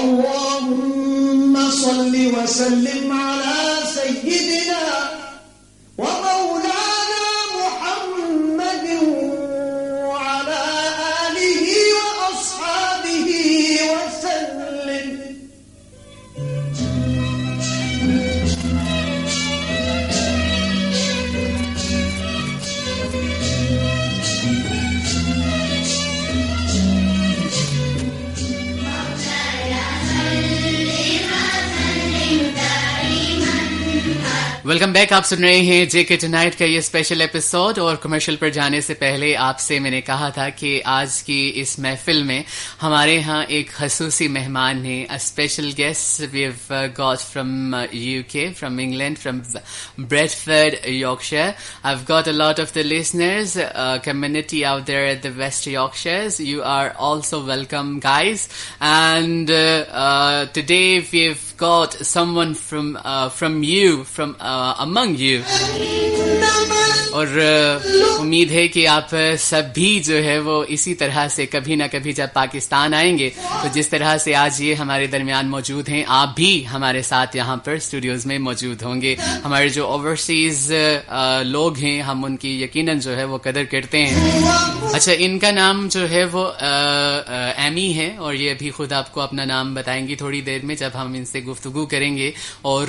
اللهم صل وسلم على سيدنا ومولانا محمد وعلى آله وأصحابه وسلم. Welcome back. आप सुन रहे हैं जेके टुनाइट का ये स्पेशल एपिसोड. और कमर्शियल पर जाने से पहले आपसे मैंने कहा था कि आज की इस महफिल में हमारे यहाँ एक खसूसी मेहमान है. A special guest we have got from UK, from England, from Bradford, Yorkshire. I've got a lot of the listeners, community out there at the West Yorkshires. You are also welcome, guys. And today we've got someone from among you. और उम्मीद है कि आप सब भी जो है वो इसी तरह से कभी ना कभी जब पाकिस्तान आएंगे तो जिस तरह से आज ये हमारे दरमियान मौजूद हैं, आप भी हमारे साथ यहाँ पर स्टूडियोज में मौजूद होंगे. हमारे जो ओवरसीज लोग हैं, हम उनकी यकीनन जो है वो कदर करते हैं. अच्छा, इनका नाम जो है वो एमी है और ये भी खुद आपको अपना नाम बताएंगी थोड़ी देर में जब हम इनसे गुफ्तगू करेंगे. और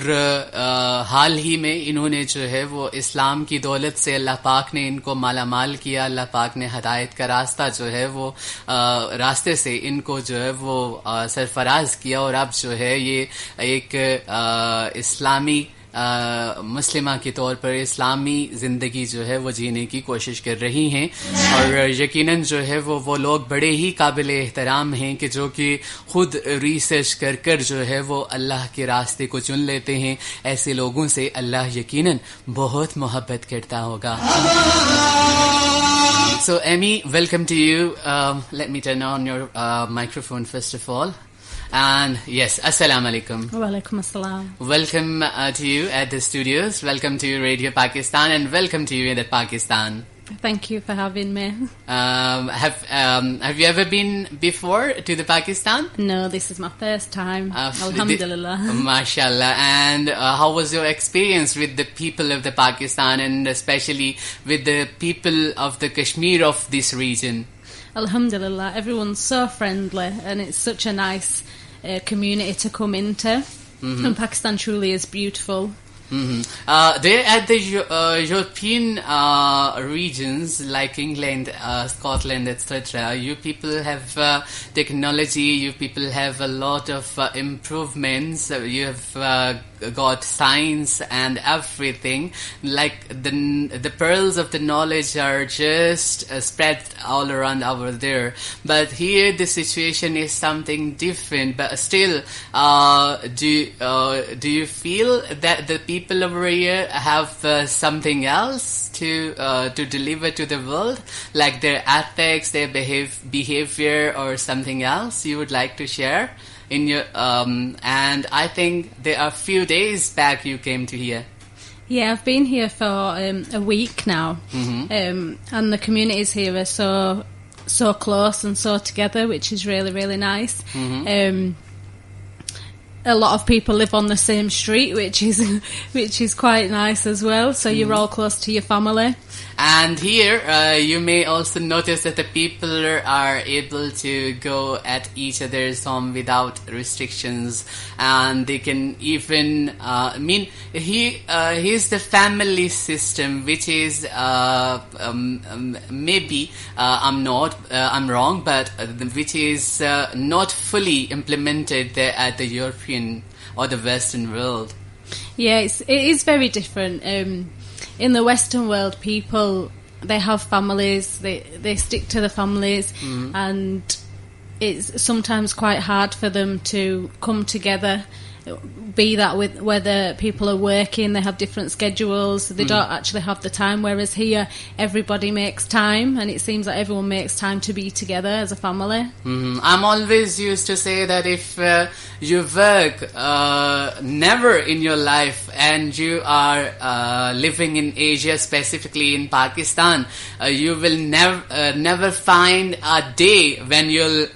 हाल ही में इन्होंने जो है वो इस्लाम की दौलत से अल्लाह पाक ने इनको माला माल किया. अल्लाह पाक ने हदायत का रास्ता जो है वो रास्ते से इनको जो है वो सरफराज किया. और अब जो है ये एक इस्लामी मुस्लिमा के तौर पर इस्लामी जिंदगी जो है वो जीने की कोशिश कर रही हैं. और यकीनन जो है वो लोग बड़े ही काबिल एहतराम हैं कि जो कि खुद रिसर्च कर कर जो है वो अल्लाह के रास्ते को चुन लेते हैं. ऐसे लोगों से अल्लाह यकीनन बहुत मोहब्बत करता होगा. So Amy, welcome to you. Let me turn on your microphone first of all. And yes, assalamu alaikum. Wa alaikum assalam. Welcome to you at the studios. Welcome to Radio Pakistan and welcome to you in Pakistan. Thank you for having me. Have you ever been before to the Pakistan? No, this is my first time. Alhamdulillah. MashaAllah. And how was your experience with the people of the Pakistan and especially with the people of the Kashmir of this region? Alhamdulillah, everyone's so friendly and it's such a nice community to come into. Mm-hmm. And Pakistan truly is beautiful. Mm-hmm. There at the European regions like England, Scotland, etc., you people have technology, you people have a lot of improvements, you have got science and everything. Like the pearls of the knowledge are just spread all around over there. But here the situation is something different. But still, do you feel that the people over here have something else to deliver to the world, like their ethics, their behavior, or something else you would like to share? In your and I think there are few days back you came to here. Yeah, I've been here for a week now. Mm-hmm. And the communities here are so close and so together, which is really, really nice. Mm-hmm. A lot of people live on the same street, which is quite nice as well. So you're all close to your family. And here, you may also notice that the people are able to go at each other's home without restrictions, and they can even, here's the family system, which is, maybe, I'm wrong, but which is not fully implemented there at the European or the Western world. Yeah, it is very different. In the Western world, people, they have families, they stick to the families, and it's sometimes quite hard for them to come together be that with whether people are working, they have different schedules, they don't actually have the time, whereas here everybody makes time, and it seems like everyone makes time to be together as a family. I'm always used to say that if you work never in your life and you are living in Asia, specifically in Pakistan, you will never find a day when you'll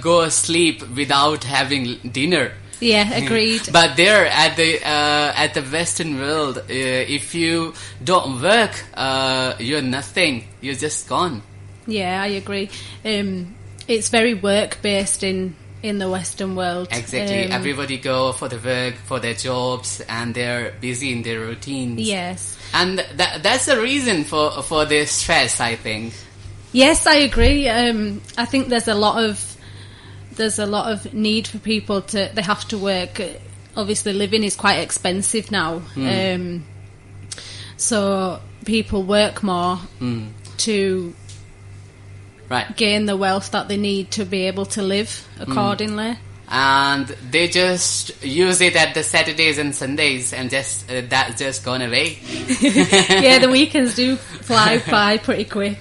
go asleep without having dinner. Yeah, agreed. But there at the Western world, if you don't work, you're nothing. You're just gone. Yeah, I agree. It's very work based in the Western world. Exactly. Everybody go for the work, for their jobs, and they're busy in their routines. Yes. And that's the reason for their stress, I think. Yes, I agree. I think there's a lot of need for people they have to work. Obviously living is quite expensive now, so people work more to gain the wealth that they need to be able to live accordingly. And they just use it at the Saturdays and Sundays, and that's just gone away. Yeah, the weekends do fly by pretty quick.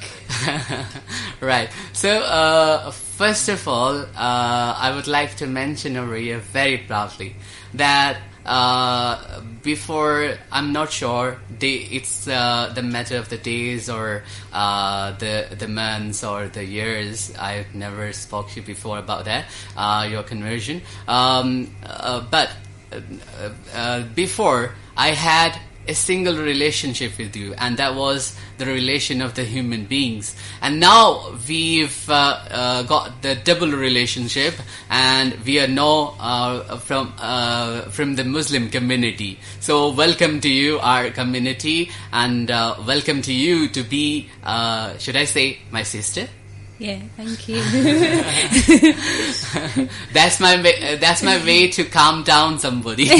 Right. So, first of all, I would like to mention over here very proudly that before, I'm not sure it's the matter of the days or the months or the years. I've never spoke to you before about that, your conversion. But before, I had a single relationship with you, and that was the relation of the human beings. And now we've got the double relationship, and we are now from the Muslim community. So welcome to you, our community, and welcome to you to be, should I say, my sister? Yeah, thank you. That's my way to calm down somebody, to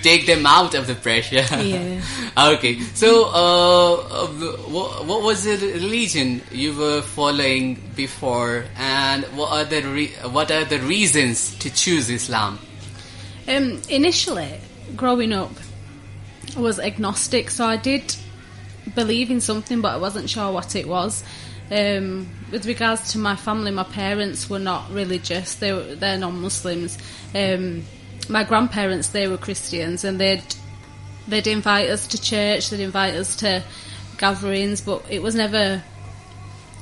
take them out of the pressure. Yeah. Okay. So, what was the religion you were following before, and what are the reasons to choose Islam? Initially, growing up, I was agnostic, so I did believe in something, but I wasn't sure what it was. With regards to my family, my parents were not religious; they're non-Muslims. My grandparents, they were Christians, and they'd invite us to church, they'd invite us to gatherings, but it was never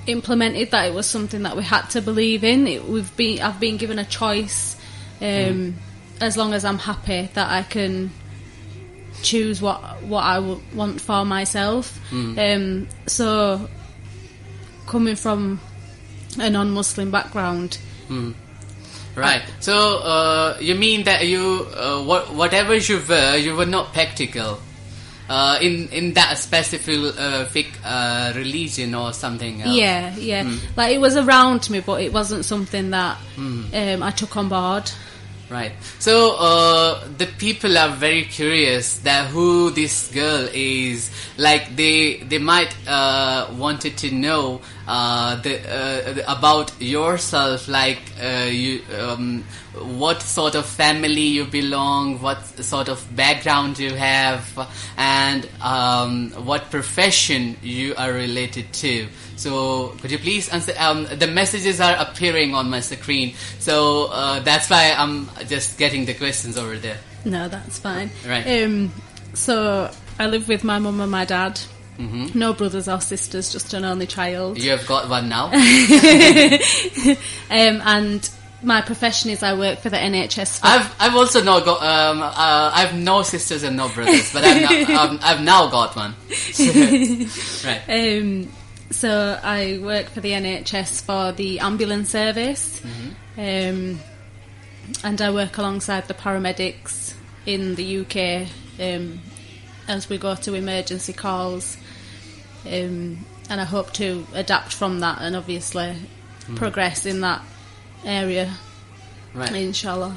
implemented that it was something that we had to believe in. I've been given a choice, as long as I'm happy that I can choose what I want for myself. So coming from a non-Muslim background. Right. So you mean that you whatever you were not practical in that specific religion or something else? Yeah. Like, it was around me, but it wasn't something that I took on board. Right. So the people are very curious that who this girl is. Like they might wanted to know about yourself. Like what sort of family you belong, what sort of background you have, and what profession you are related to. So could you please answer? The messages are appearing on my screen, so that's why I'm just getting the questions over there. No, that's fine. Right. So I live with my mum and my dad. No brothers or sisters, just an only child. You have got one now. And my profession is I work for the NHS. I've also now got I've no sisters and no brothers, but I've now got one. Right. So I work for the NHS for the ambulance service, and I work alongside the paramedics in the UK as we go to emergency calls, and I hope to adapt from that and obviously progress in that area, right? Inshallah.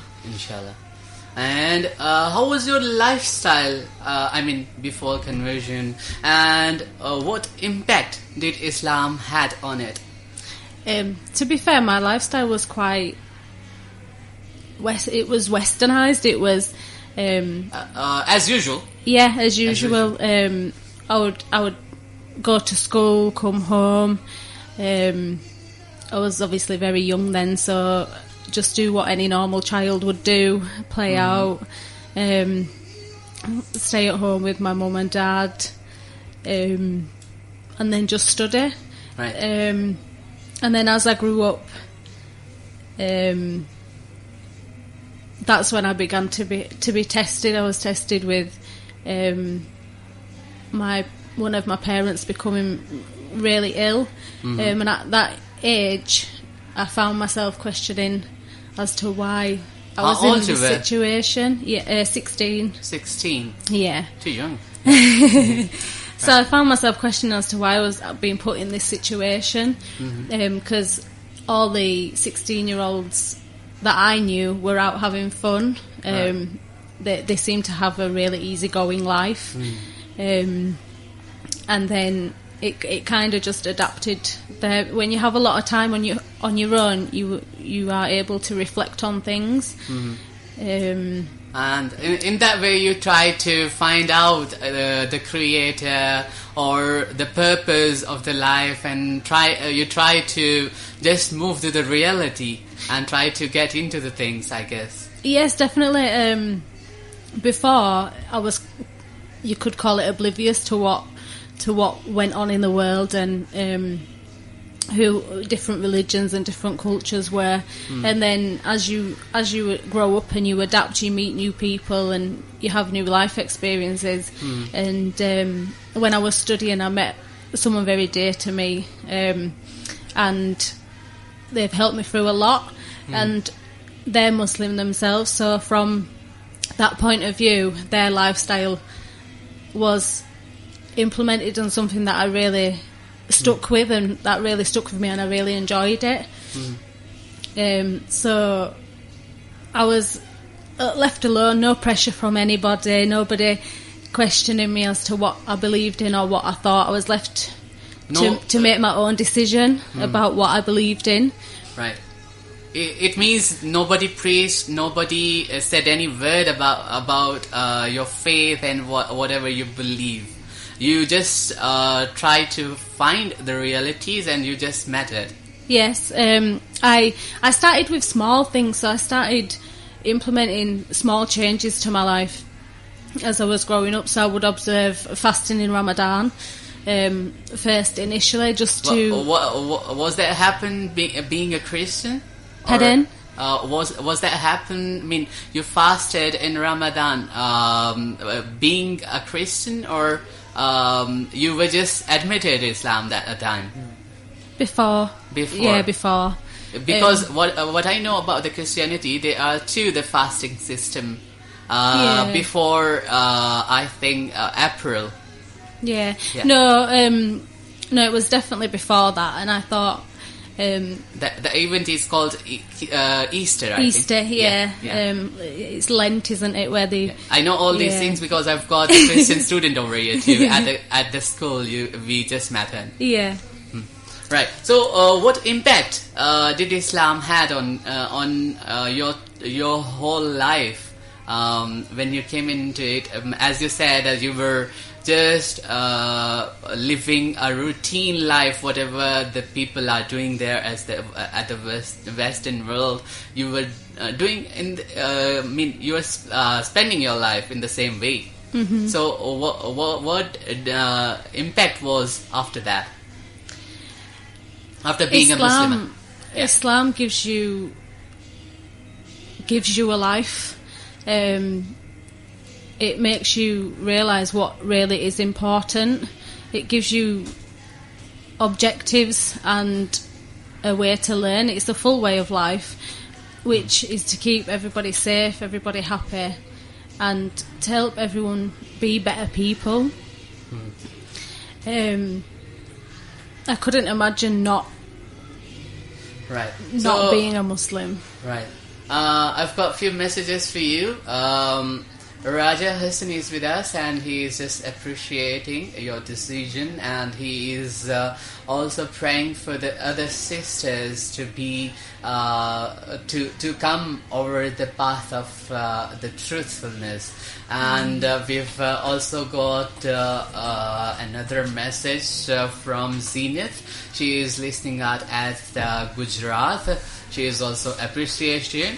And how was your lifestyle, before conversion, and what impact did Islam had on it? To be fair, my lifestyle was quite it was westernized. It was as usual. Yeah, as usual. I would go to school, come home. I was obviously very young then, so just do what any normal child would do: play out, stay at home with my mum and dad, and then just study. Right. And then as I grew up, that's when I began to be tested. I was tested with one of my parents becoming really ill, and at that age, I found myself questioning as to why I was in this situation. Yeah, 16. 16. Yeah, too young. So I found myself questioning as to why I was being put in this situation, because all the 16-year-olds that I knew were out having fun. They seemed to have a really easygoing life, and then it kind of just adapted. When you have a lot of time on your own, you are able to reflect on things. And in that way, you try to find out the creator or the purpose of the life, and you try to just move to the reality and try to get into the things, I guess. Yes, definitely. Before, you could call it oblivious to what went on in the world, and who different religions and different cultures were. And then as you grow up and you adapt, you meet new people and you have new life experiences. And when I was studying, I met someone very dear to me, and they've helped me through a lot. And they're Muslim themselves, so from that point of view, their lifestyle was implemented on something that I really stuck with, and that really stuck with me, and I really enjoyed it. So I was left alone, no pressure from anybody, nobody questioning me as to what I believed in or what I thought. I was left to make my own decision about what I believed in. Right. It means nobody preached, nobody said any word about your faith and whatever you believe. You just try to find the realities, and you just met it. Yes, I started with small things. So I started implementing small changes to my life as I was growing up. So I would observe fasting in Ramadan first initially, just to. What was that happen being a Christian? Pardon? Was that happen? I mean, you fasted in Ramadan, being a Christian, or you were just admitted Islam that time? Before. Yeah, before. Because what I know about the Christianity, there are the fasting system. Before I think April. Yeah. No, it was definitely before that, and I thought. The event is called Easter, I Easter, think. Yeah. It's Lent, isn't it? Where I know all these things because I've got a Christian student over here too. At the school, we just met him. Yeah. Right. So, what impact did Islam had on your whole life when you came into it? As you said, as you were just living a routine life, whatever the people are doing there at the Western world, you were doing you were spending your life in the same way. So what impact was after that? After being a Muslim, Islam gives you a life. It makes you realise what really is important. It gives you objectives and a way to learn. It's a full way of life, which is to keep everybody safe, everybody happy, and to help everyone be better people. I couldn't imagine not being a Muslim. Right. I've got a few messages for you. Raja Hassan is with us, and he is just appreciating your decision, and he is also praying for the other sisters to be to come over the path of the truthfulness. And we've also got another message from Zenith. She is listening at Gujarat. She is also appreciating.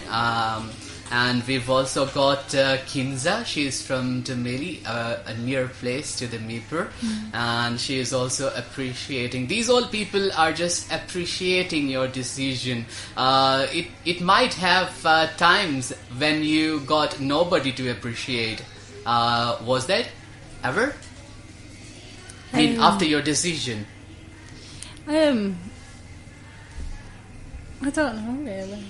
And we've also got Kinza. She is from Tamili, a near place to the Mirpur. And she is also appreciating. These all people are just appreciating your decision. It might have times when you got nobody to appreciate. Was that ever? I mean, after your decision? I don't know, really.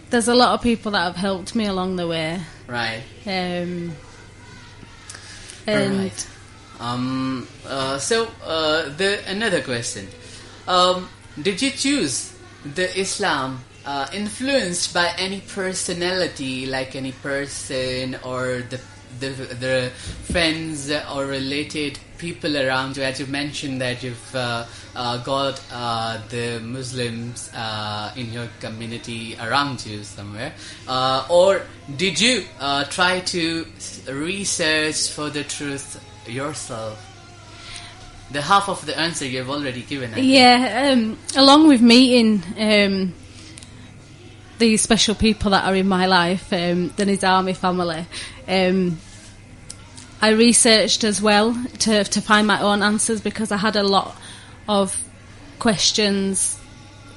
There's a lot of people that have helped me along the way. Right. And right. Another question. Did you choose the Islam influenced by any personality, like any person or the friends or related people around you? As you mentioned that you've got the Muslims in your community around you somewhere, or did you try to research for the truth yourself? The half of the answer you've already given, I think. Yeah, along with meeting these special people that are in my life, the Nizami family, I researched as well to find my own answers, because I had a lot of questions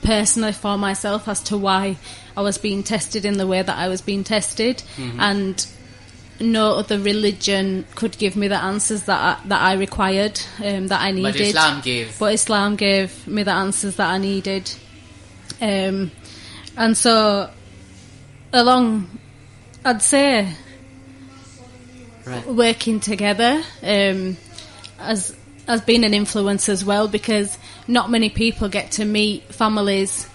personally for myself as to why I was being tested in the way that I was being tested, and no other religion could give me the answers that I required, that I needed. But Islam gave me the answers that I needed. And so, I'd say, right, working together as being an influence as well, because not many people get to meet families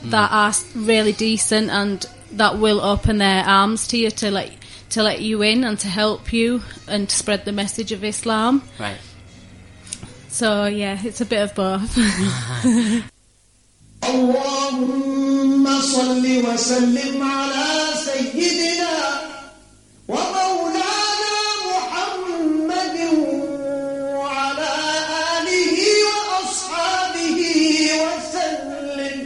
that are really decent and that will open their arms to you to let you in and to help you and to spread the message of Islam. Right. So yeah, it's a bit of both. اللهم صل وسلم على سيدنا ومولانا محمد وعلى آله وأصحابه وسلم.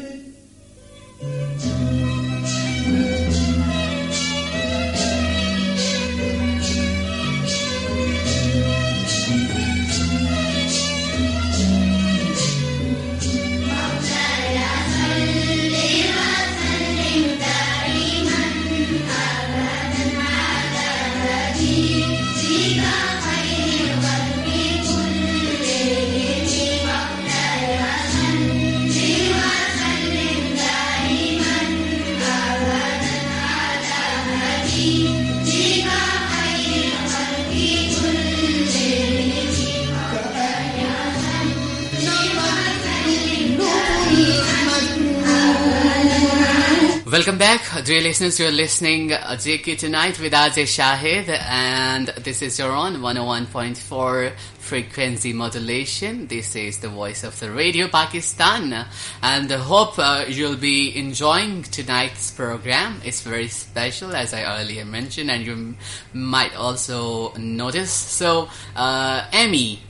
Welcome back, dear listeners. You're listening JK Tonight with RJ Shahid, and this is your on 101.4 frequency modulation. This is the voice of the Radio Pakistan, and I hope you'll be enjoying tonight's program. It's very special, as I earlier mentioned, and you might also notice. So, Amy,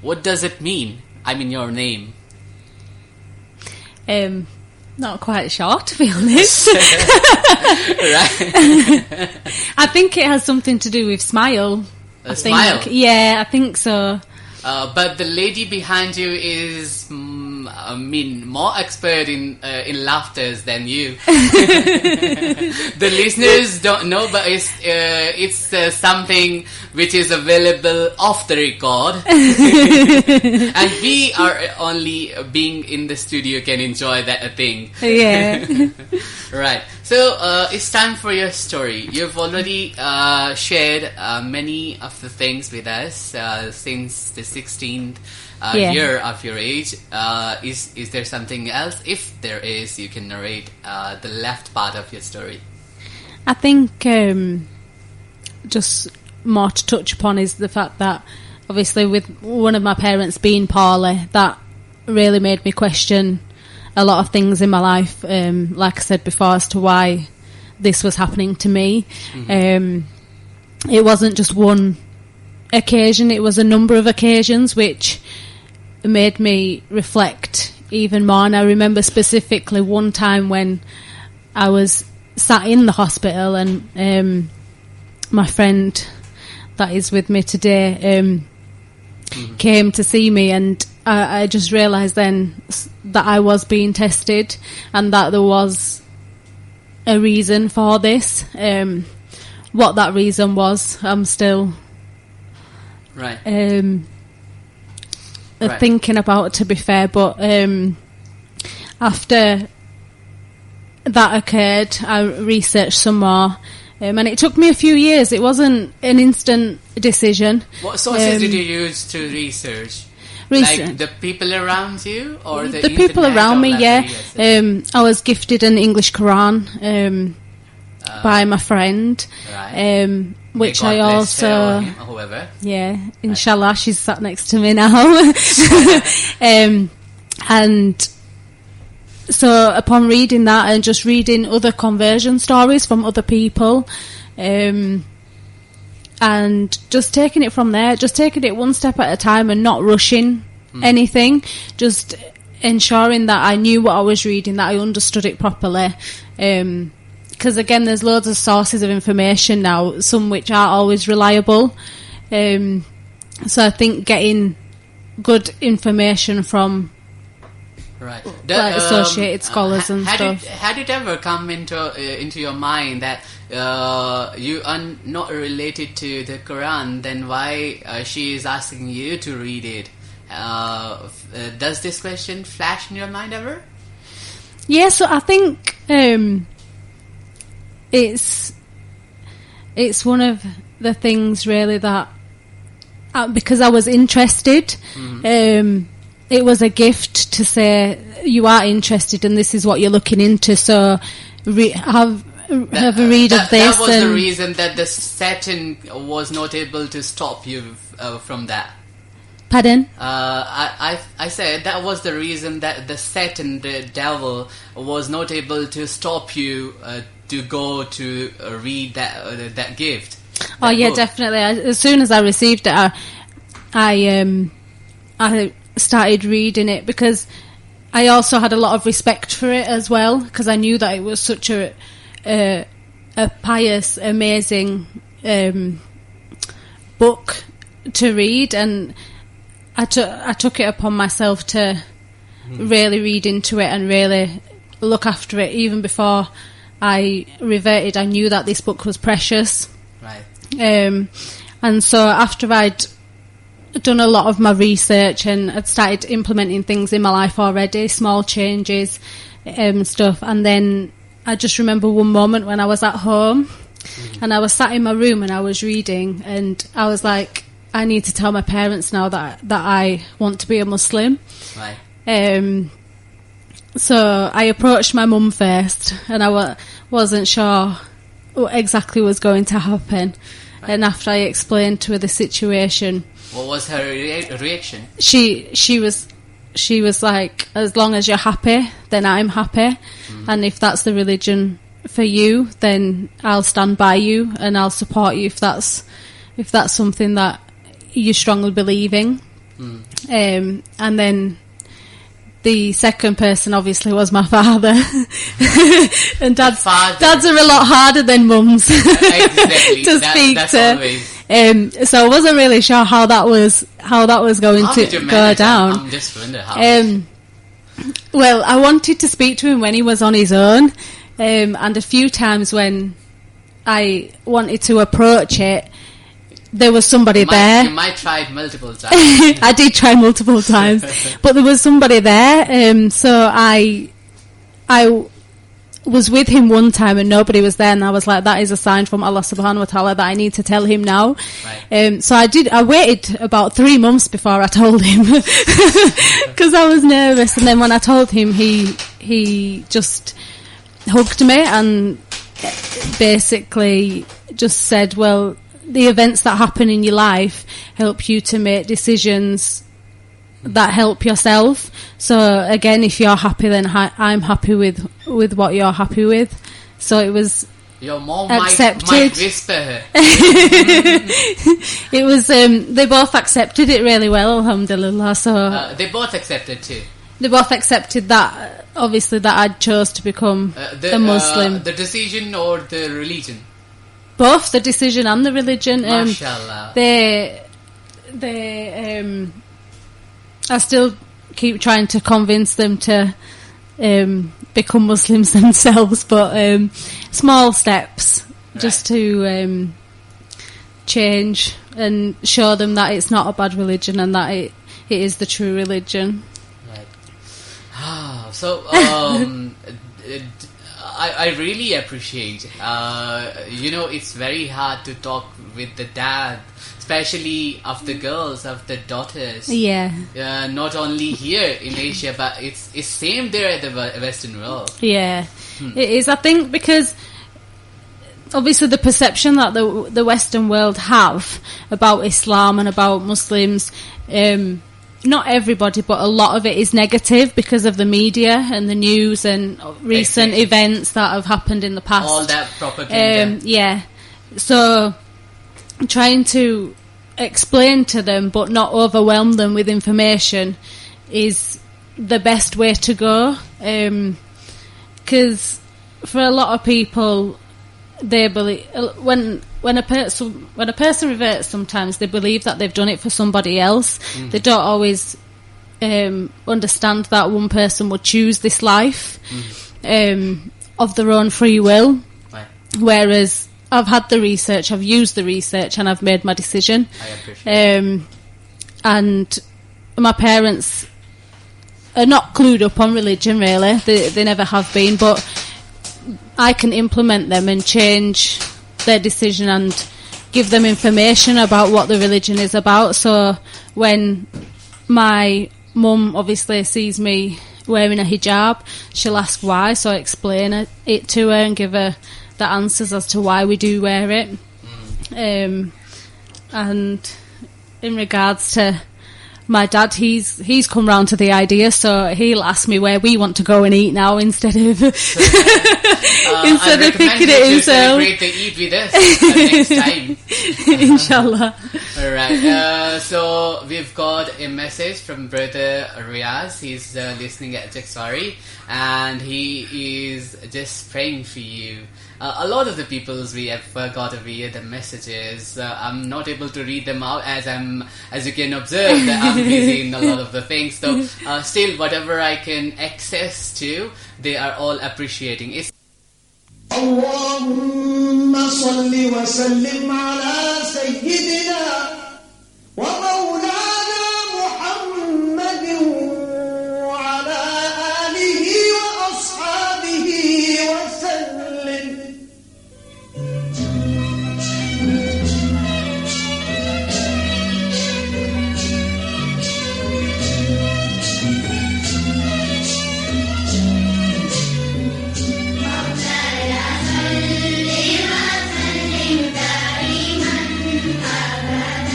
what does it mean? I mean, your name. Not quite sure, to be honest. Right. I think it has something to do with smile. Smile? Yeah, I think so. But the lady behind you is, more expert in laughters than you. The listeners don't know, but it's something which is available off the record, and we are only being in the studio can enjoy that thing. Yeah. Right. So it's time for your story. You've already shared many of the things with us since the 16th year of your age. Is there something else? If there is, you can narrate the left part of your story. I think just more to touch upon is the fact that obviously with one of my parents being poorly, that really made me question a lot of things in my life, like I said before, as to why this was happening to me. It wasn't just one occasion, it was a number of occasions which made me reflect even more. And I remember specifically one time when I was sat in the hospital and my friend that is with me today came to see me, and I just realised then that I was being tested and that there was a reason for this. What that reason was, I'm still thinking about, to be fair. But after that occurred, I researched some more. And it took me a few years. It wasn't an instant decision. What sources did you use to research? Like the people around you, or the people around me? Yeah, I was gifted an English Quran by my friend, which I also, whoever. Yeah, inshallah, she's sat next to me now. And so upon reading that and just reading other conversion stories from other people, and just taking it from there, just taking it one step at a time and not rushing anything, just ensuring that I knew what I was reading, that I understood it properly. Because again, there's loads of sources of information now, some which aren't always reliable. So I think getting good information from associated scholars and stuff. Had it ever come into your mind that you are not related to the Quran, then why she is asking you to read it? Does this question flash in your mind ever? Yeah, so I think it's one of the things really that because I was interested, it was a gift to say you are interested and this is what you're looking into, so have a read of this. That was the reason that the Satan was not able to stop you from that. Pardon? I said that was the reason that the Satan, the devil, was not able to stop you to go to read that gift. Oh yeah, book. Definitely. As soon as I received it, I started reading it because I also had a lot of respect for it as well, because I knew that it was such a pious, amazing book to read, and I took it upon myself to really read into it and really look after it. Even before I reverted, I knew that this book was precious. Right. And so after I'd done a lot of my research and I'd started implementing things in my life already, small changes, stuff, and then I just remember one moment when I was at home and I was sat in my room and I was reading, and I was like, I need to tell my parents now that I want to be a Muslim. Right. So I approached my mum first, and I wasn't sure what exactly was going to happen. Right. And after I explained to her the situation, what was her reaction? She was like, as long as you're happy, then I'm happy, and if that's the religion for you, then I'll stand by you and I'll support you if that's something that you strongly believe in. And then the second person obviously was my father. And dads are a lot harder than mums exactly. to speak to. So I wasn't really sure how that was going to go down. I'm just wondering how. Well, I wanted to speak to him when he was on his own, and a few times when I wanted to approach it, there was somebody there. You might try it multiple times. I did try multiple times, but there was somebody there. So I was with him one time and nobody was there, and I was like, that is a sign from Allah subhanahu wa ta'ala that I need to tell him now. Right. So I waited about 3 months before I told him because I was nervous, and then when I told him, he just hugged me and basically just said, well, the events that happen in your life help you to make decisions that help yourself. So again, if you're happy, then I'm happy with what you're happy with. So it was your mom accepted. might whisper her. It was they both accepted it really well, alhamdulillah. So they both accepted too. They both accepted that, obviously, that I chose to become a Muslim. The decision or the religion? Both the decision and the religion. MashaAllah. I still keep trying to convince them to become Muslims themselves, but small steps, right, just to change and show them that it's not a bad religion and that it is the true religion. Right. So I really appreciate, it's very hard to talk with the dad, especially of the girls, of the daughters. Yeah. Not only here in Asia, but it's same there at the Western world. Yeah, it is. I think because obviously the perception that the Western world have about Islam and about Muslims, not everybody, but a lot of it is negative because of the media and the news and recent events that have happened in the past. All that propaganda. Yeah. So trying to explain to them but not overwhelm them with information is the best way to go, because for a lot of people, they believe when a person reverts, sometimes they believe that they've done it for somebody else. Mm-hmm. They don't always understand that one person would choose this life of their own free will. Right. Whereas I've had the research, I've used the research, and I've made my decision. I appreciate and my parents are not clued up on religion, really. They never have been, but I can implement them and change their decision and give them information about what the religion is about. So when my mum obviously sees me wearing a hijab, she'll ask why, so I explain it to her and give her the answers as to why we do wear it. And in regards to my dad, he's come round to the idea, so he'll ask me where we want to go and eat now instead of instead of picking it himself. Celebrate the Eid with us next time, inshallah. All right. So we've got a message from brother Riaz. He's listening at Jaksari, and he is just praying for you. A lot of the peoples we have got over here, the messages, I'm not able to read them out as you can observe, that I'm busy in a lot of the things. So still, whatever I can access to, they are all appreciating. Allahumma salli wa sallim ala sayyidina wa mawlana Muhammadin wa ala alihi wa ashabihi wa sallim. مولانا صل وسلم دائما أبدا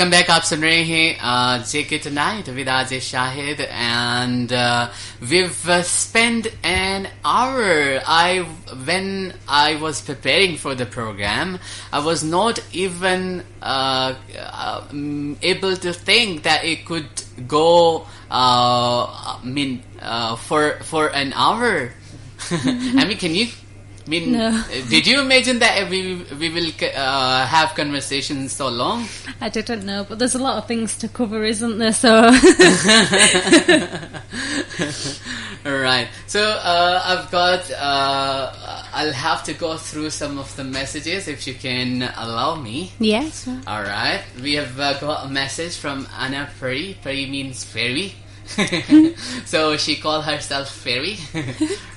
welcome back. आप सुन रहे हैं JK Tonight with RJ Shahid, and we've spent an hour. When I was preparing for the program, I was not even able to think that it could go for an hour. I mean, can you? No. Did you imagine that we will have conversations so long? I didn't know, but there's a lot of things to cover, isn't there? So, right. So I've got. I'll have to go through some of the messages if you can allow me. yes. All right. We have got a message from Anna Peri. Peri means fairy. So she called herself fairy.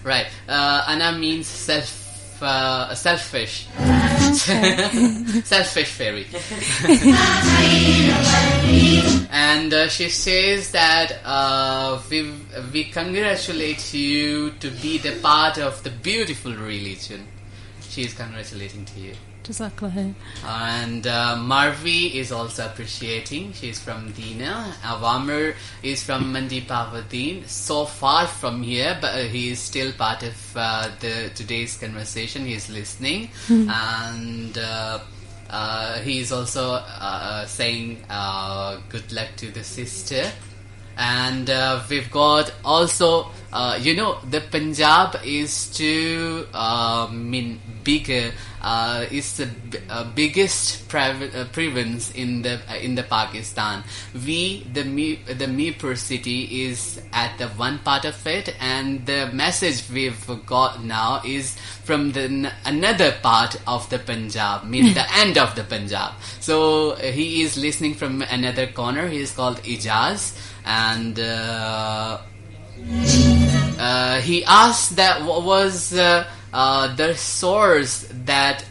Right. Anna means selfish. Selfish fairy. And she says that we congratulate you to be the part of the beautiful religion. She is congratulating to you. JazakALLAH. And Marvi is also appreciating. She's from Dina. Awamir is from Mandi Pavadin. So far from here, but he is still part of today's conversation. He is listening. And he is also saying good luck to the sister. And we've got also, the Punjab is bigger. Is the biggest province in the Pakistan. The Mirpur city is at the one part of it, and the message we've got now is from another part of the Punjab, the end of the Punjab. So he is listening from another corner. He is called Ijaz, and he asked that what was the source that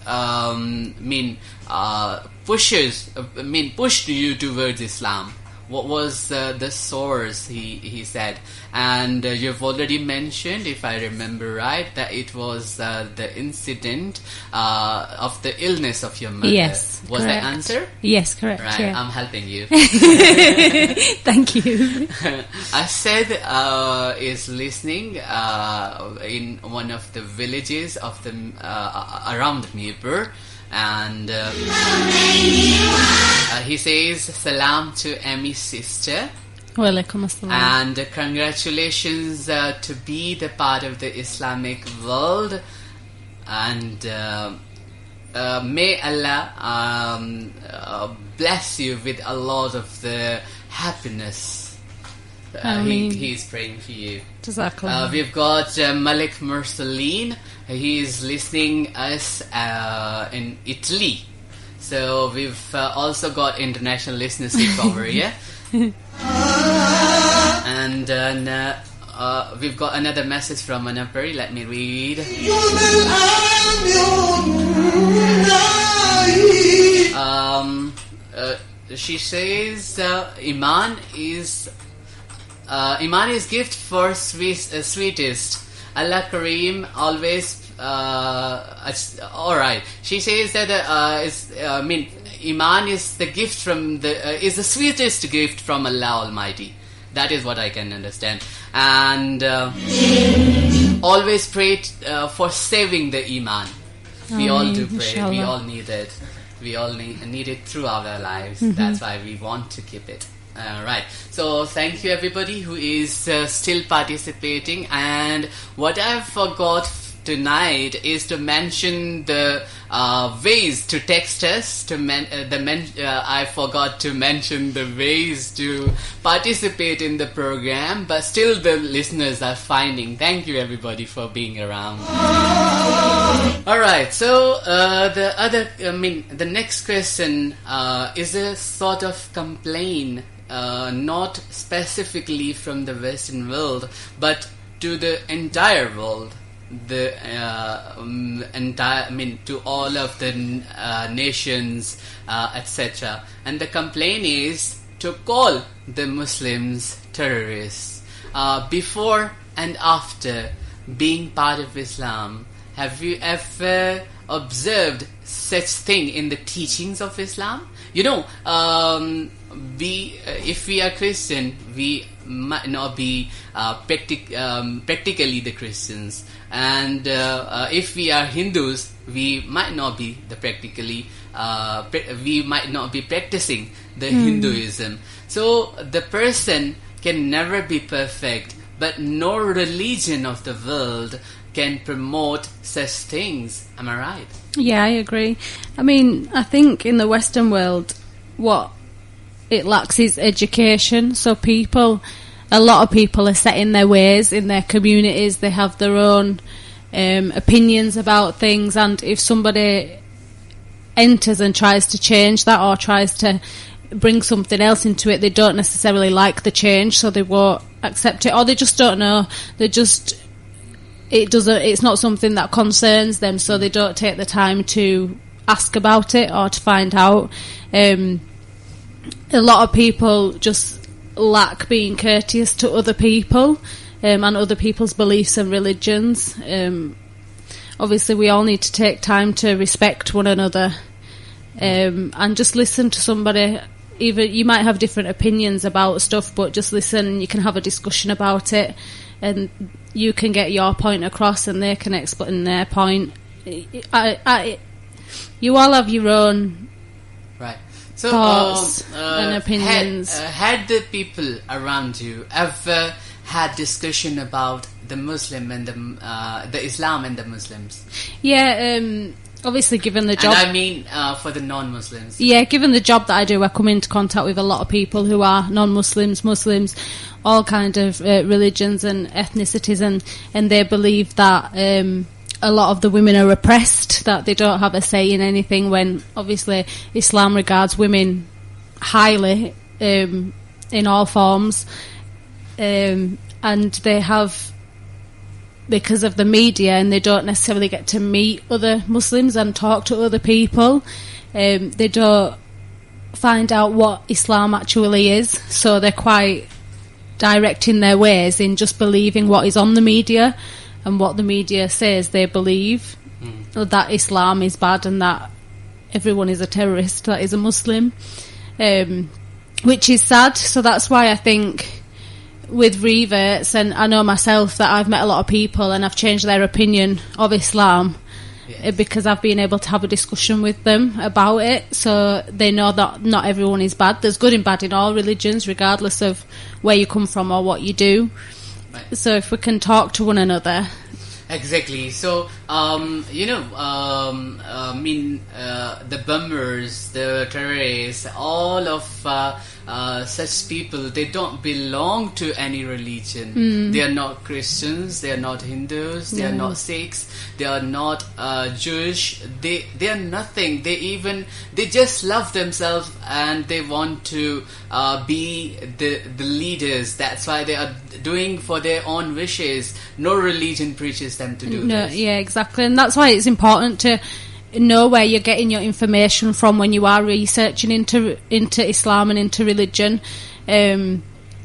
pushed you towards Islam. What was the source, he said. And you've already mentioned, if I remember right, that it was the incident of the illness of your mother. Yes, was correct. that answer? Yes, correct. Right, Yeah. I'm helping you. Thank you. Asad is listening in one of the villages of the around Mirpur, and he says salam to Ami's sister. Walaikum assalam. And congratulations to be the part of the Islamic world, and may Allah bless you with a lot of the happiness. He is praying for you. JazakALLAH. We've got Malik Mursaleen. He is listening us in Italy. So we've also got international listenership over here. And we've got another message from Anna Peri. Let me read. She says Iman is gift for sweetest. Allah Kareem always. All right. She says that Iman is the gift from is the sweetest gift from Allah Almighty. That is what I can understand. And always pray for saving the Iman. We all do pray. Inshallah. We all need it. We all need it throughout our lives. That's why we want to keep it. Right. So thank you everybody who is still participating. And what I forgot tonight is to mention the ways to text us. I forgot to mention the ways to participate in the program, but still the listeners are finding. Thank you everybody for being around. All right. So the next question is a sort of complaint, not specifically from the Western world, but to the entire world. To all of the nations, etc. And the complaint is to call the Muslims terrorists. Before and after being part of Islam, have you ever observed such thing in the teachings of Islam? If we are Christian, we might not be practically the Christians, and if we are Hindus, we might not be we might not be practicing the Hinduism. So the person can never be perfect, but no religion of the world can promote such things. Am I right? Yeah, I agree. I mean, I think in the Western world, what it lacks is education. So a lot of people are set in their ways, in their communities. They have their own opinions about things, and if somebody enters and tries to change that or tries to bring something else into it, they don't necessarily like the change, so they won't accept it, or they just don't know. It's not something that concerns them, so they don't take the time to ask about it or to find out. A lot of people just lack being courteous to other people and other people's beliefs and religions. Obviously, we all need to take time to respect one another and just listen to somebody. Even you might have different opinions about stuff, but just listen and you can have a discussion about it, and you can get your point across and they can explain their point. You all have your own thoughts and opinions. Had the people around you ever had discussion about the Muslim and the Islam and the Muslims? Yeah, obviously given the job... And I mean for the non-Muslims. Yeah, given the job that I do, I come into contact with a lot of people who are non-Muslims, Muslims, all kind of religions and ethnicities, and they believe that a lot of the women are oppressed, that they don't have a say in anything, when obviously Islam regards women highly in all forms, and they have, because of the media, and they don't necessarily get to meet other Muslims and talk to other people, they don't find out what Islam actually is, so they're quite direct in their ways in just believing what is on the media, and what the media says they believe, that Islam is bad and that everyone is a terrorist that is a Muslim, which is sad. So that's why I think with reverts, and I know myself that I've met a lot of people and I've changed their opinion of Islam, because I've been able to have a discussion with them about it, so they know that not everyone is bad. There's good and bad in all religions, regardless of where you come from or what you do. Right. So if we can talk to one another. Exactly. So, the bombers, the terrorists, all of such people, they don't belong to any religion. They are not Christians, they are not Hindus, they are not Sikhs, they are not Jewish, they are nothing. They just love themselves and they want to be the leaders. That's why they are doing for their own wishes. No religion preaches them to do this. Yeah, exactly. And that's why it's important to know where you're getting your information from when you are researching into Islam and into religion.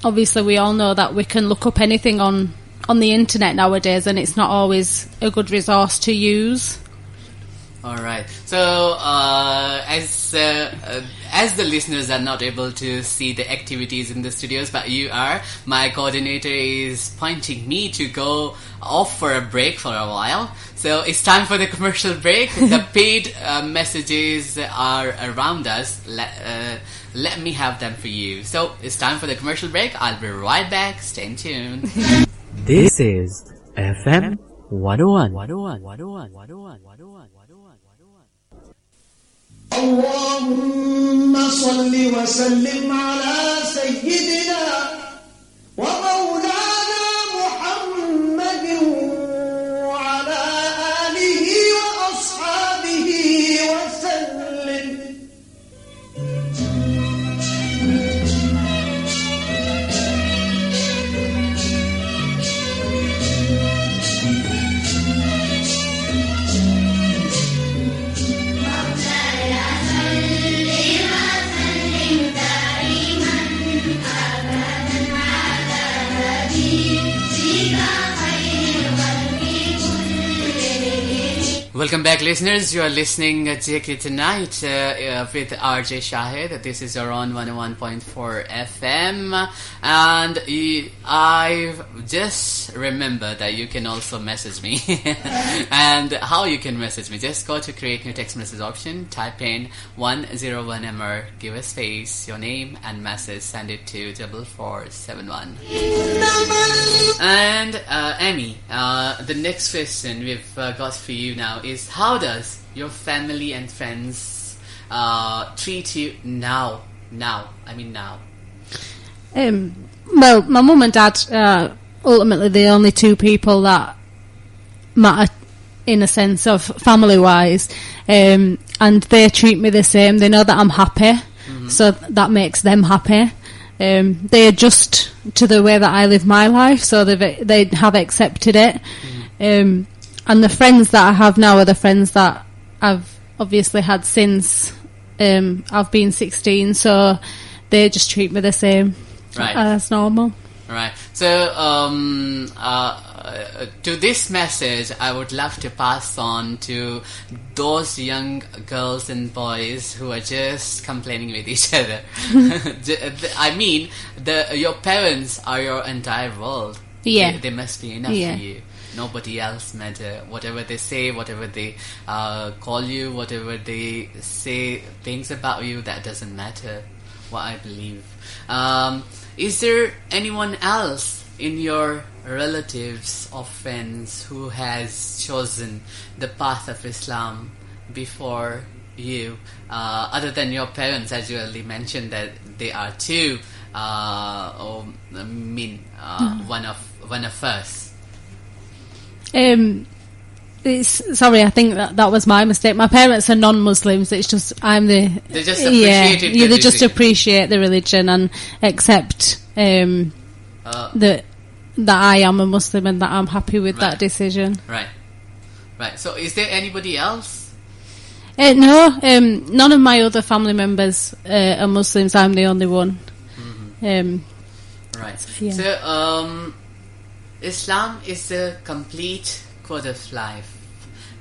Obviously, we all know that we can look up anything on the internet nowadays, and it's not always a good resource to use. All right. So, as the listeners are not able to see the activities in the studios, but you are, my coordinator is pointing me to go off for a break for a while. So it's time for the commercial break. The paid messages are around us. Let me have them for you. So it's time for the commercial break. I'll be right back. Stay tuned. This is FM101. اللهم صل وسلم على سيدنا ومولانا محمد وعلى آله وأصحابه وسلم. مولاي صل وسلم دائما Welcome back, listeners. You are listening to JK Tonight with RJ Shahid. This is around 101.4 FM. And I've just remembered that you can also message me. And how you can message me? Just go to create new text message option, type in 101MR, give a space, your name and message, send it to 4471. And Amy, the next question we've got for you now is, how does your family and friends treat you now? Well, my mum and dad are ultimately the only two people that matter in a sense of family-wise, and they treat me the same. They know that I'm happy, so that makes them happy. They adjust to the way that I live my life, so they have accepted it. And the friends that I have now are the friends that I've obviously had since I've been 16, so they just treat me the same as normal. Right. So, to this message, I would love to pass on to those young girls and boys who are just complaining with each other. I mean, your parents are your entire world. Yeah. They must be enough for you. Nobody else matter. Whatever they say, whatever they call you, whatever they say things about you, that doesn't matter. What I believe. Is there anyone else in your relatives or friends who has chosen the path of Islam before you, other than your parents, as you already mentioned that they are two? One of us. Sorry, I think that was my mistake. My parents are non-Muslims. It's just they just appreciate they just appreciate the religion and accept that I am a Muslim and that I'm happy with that decision. Right. So, is there anybody else? No, none of my other family members are Muslims. I'm the only one. Right. So, Islam is a complete code of life.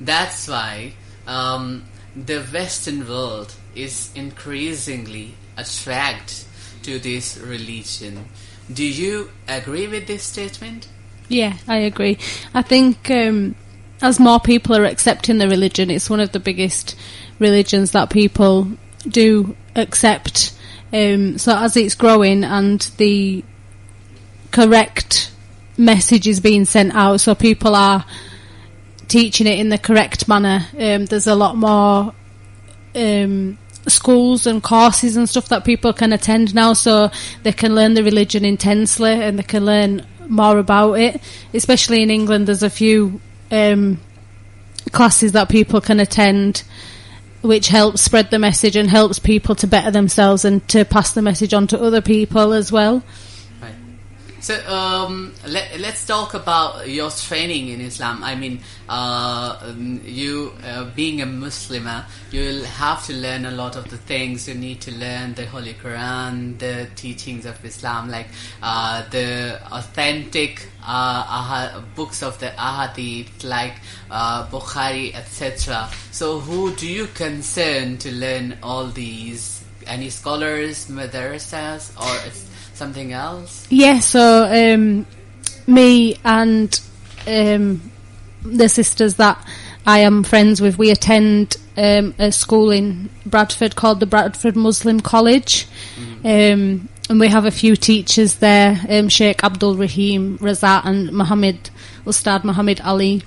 That's why the Western world is increasingly attracted to this religion. Do you agree with this statement? Yeah, I agree. I think as more people are accepting the religion, it's one of the biggest religions that people do accept. So as it's growing and the correct message is being sent out, so people are teaching it in the correct manner, there's a lot more schools and courses and stuff that people can attend now, so they can learn the religion intensely and they can learn more about it. Especially in England, there's a few classes that people can attend which helps spread the message and helps people to better themselves and to pass the message on to other people as well. So let's talk about your training in Islam. I mean, you being a Muslimah, you'll have to learn a lot of the things. You need to learn the Holy Quran, the teachings of Islam, like the authentic books of the Ahadith, like Bukhari, etc. So who do you concern to learn all these? Any scholars, madrasas, or something else? Yeah, so me and the sisters that I am friends with, we attend a school in Bradford called the Bradford Muslim College, and we have a few teachers there, Sheikh Abdul Rahim Raza and Ustad Muhammad Ali,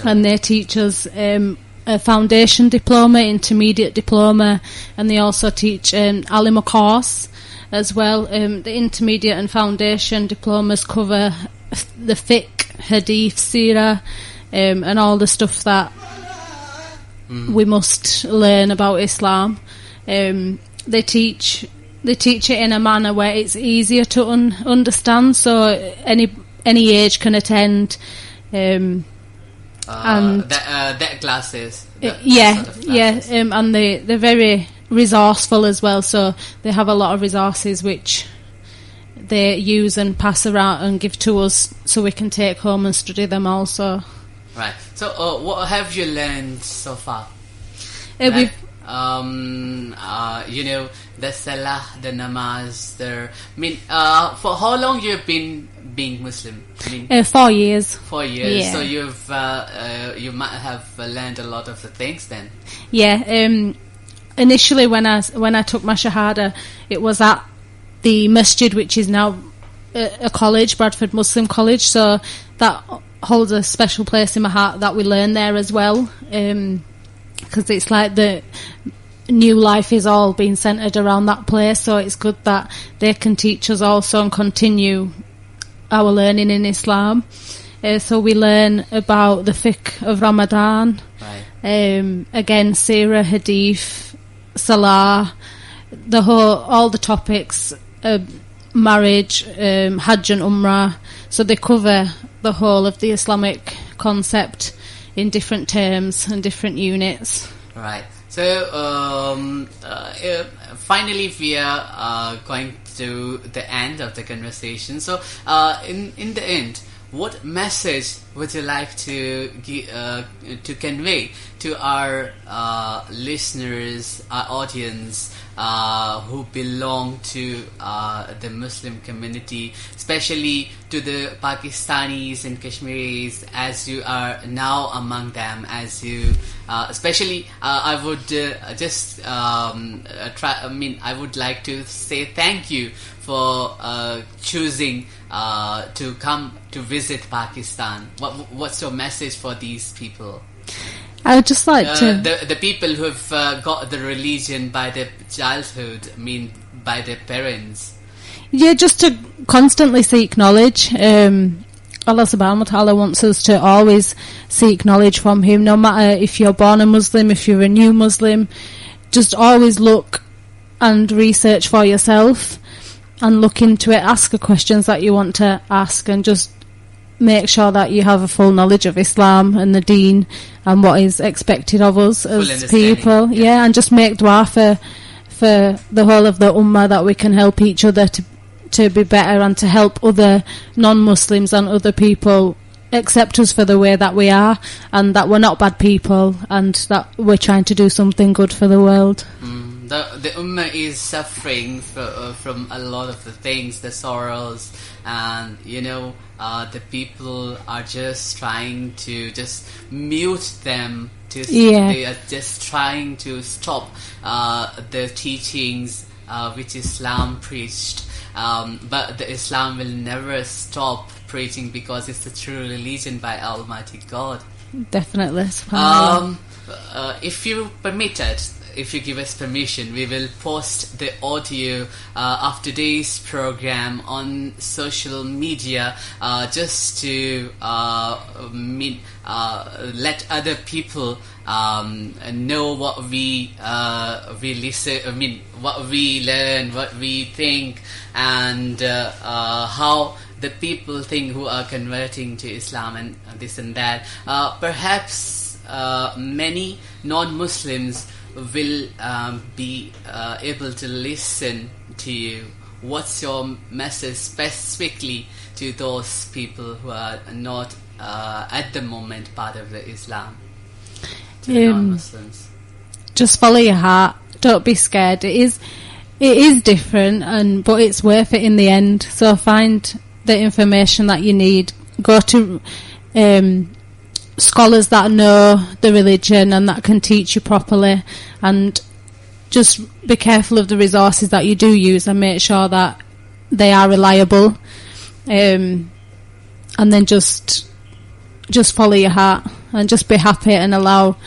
and they teach us a foundation diploma, intermediate diploma, and they also teach Alima course as well. The intermediate and foundation diplomas cover the fiqh, hadith, seerah, and all the stuff that we must learn about Islam. They teach it in a manner where it's easier to understand, so any age can attend. And that classes. And they're very resourceful as well, so they have a lot of resources which they use and pass around and give to us so we can take home and study them also. Right. So, what have you learned so far? We've The salah, the namaz, for how long you've been being Muslim? 4 years. 4 years. Yeah. So you might have learned a lot of the things then. Yeah. Initially, when I took my Shahada, it was at the masjid, which is now a college, Bradford Muslim College. So that holds a special place in my heart that we learn there as well. Because it's like the new life is all being centred around that place, so it's good that they can teach us also and continue our learning in Islam. So we learn about the fiqh of Ramadan, Right. Again, Seerah, Hadith, Salah, all the topics, marriage, Hajj and Umrah. So they cover the whole of the Islamic concept in different terms and different units. Right. So finally, we are going to the end of the conversation. So in the end, what message would you like to convey to our listeners, our audience, who belong to the Muslim community, especially to the Pakistanis and Kashmiris, as you are now among them, as you especially I would I would like to say thank you for choosing to come to visit Pakistan. What's your message for these people? I would just like to... The people who have got the religion by their childhood, by their parents. Yeah, just to constantly seek knowledge. Allah subhanahu wa ta'ala wants us to always seek knowledge from Him, no matter if you're born a Muslim, if you're a new Muslim. Just always look and research for yourself and look into it, ask the questions that you want to ask, and just make sure that you have a full knowledge of Islam and the Deen and what is expected of us as people. Yeah, and just make dua for the whole of the ummah, that we can help each other to be better and to help other non-Muslims and other people accept us for the way that we are, and that we're not bad people, and that we're trying to do something good for the world. The ummah is suffering from a lot of the things, the sorrows, and the people are just trying to just mute them. They are just trying to stop the teachings which Islam preached. But the Islam will never stop preaching, because it's the true religion by Almighty God. Definitely. If you permitted, if you give us permission, we will post the audio of today's program on social media, just to let other people know what we listen. What we learn, what we think, and how the people think who are converting to Islam and this and that. Perhaps many non-Muslims will be able to listen to you. What's your message specifically to those people who are not at the moment part of the Islam, to the non-Muslims? Just follow your heart. Don't be scared. It is different, but it's worth it in the end. So find the information that you need. Go to scholars that know the religion and that can teach you properly, and just be careful of the resources that you do use, and make sure that they are reliable, and then just follow your heart and just be happy and allow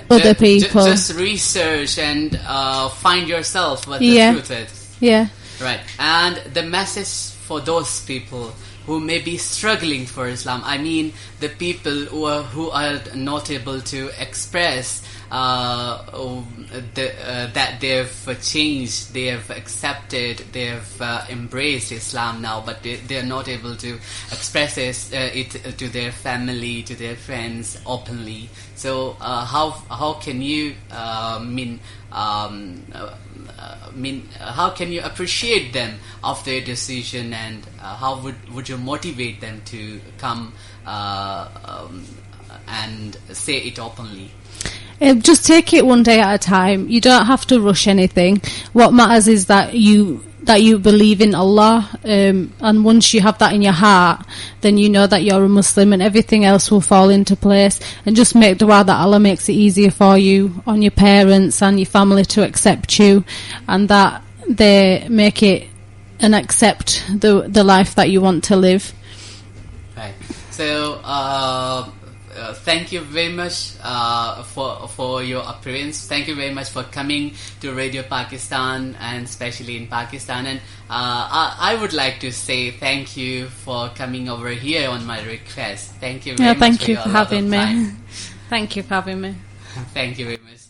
other people. Just research and find yourself what the truth is. Yeah. Right. And the message for those people who may be struggling for Islam, the people who are not able to express that they've changed, they have accepted, they have embraced Islam now, but they are not able to express it to their family, to their friends openly. So how can you how can you appreciate them of their decision, and how would you motivate them to come and say it openly? Just take it one day at a time. You don't have to rush anything. What matters is that you believe in Allah, and once you have that in your heart, then you know that you're a Muslim, and everything else will fall into place. And just make dua that Allah makes it easier for you, on your parents and your family, to accept you, and that they make it and accept the life that you want to live. Right. So thank you very much for your appearance. Thank you very much for coming to Radio Pakistan, and especially in Pakistan. And I would like to say thank you for coming over here on my request. Thank you very much. Thank you your for having me. time. Thank you for having me. Thank you very much.